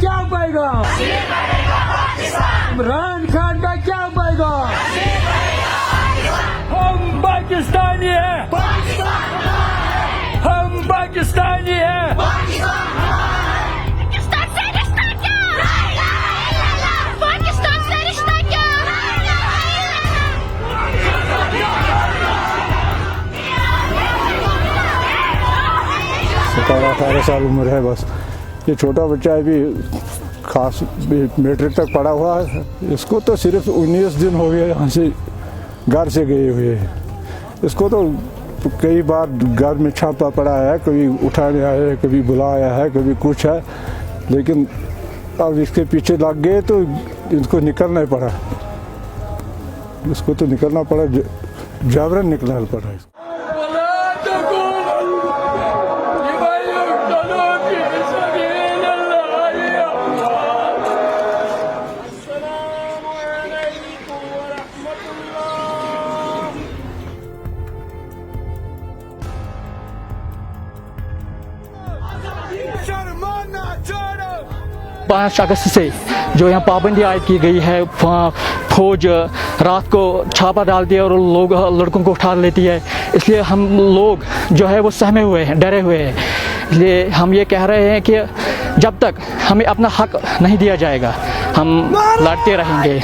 क्या पैगाम, इमरान खान का क्या पैगाम, हम पाकिस्तानी हैं, हम पाकिस्तानी हैं। पाकिस्तान से रिश्ता क्या, पाकिस्तान से रिश्ता क्या, सत्रह 18 साल उम्र है बस। ये छोटा बच्चा अभी खास मैट्रिक तक पढ़ा हुआ है। इसको तो सिर्फ 19 दिन हो गए यहाँ से घर से गए हुए हैं। इसको तो कई बार घर में छापा पड़ा है, कभी उठाने आया है, कभी बुलाया है, कभी कुछ है, लेकिन अब इसके पीछे लग गए तो इसको निकलना ही पड़ा। इसको तो निकलना पड़ा, जबरन निकलना पड़ा। पाँच अगस्त से जो यहाँ पाबंदी आयद की गई है, फौज रात को छापा डालती है और लोग लड़कों को उठा लेती है, इसलिए हम लोग जो है वो सहमे हुए हैं, डरे हुए हैं। इसलिए हम ये कह रहे हैं कि जब तक हमें अपना हक नहीं दिया जाएगा हम लड़ते रहेंगे।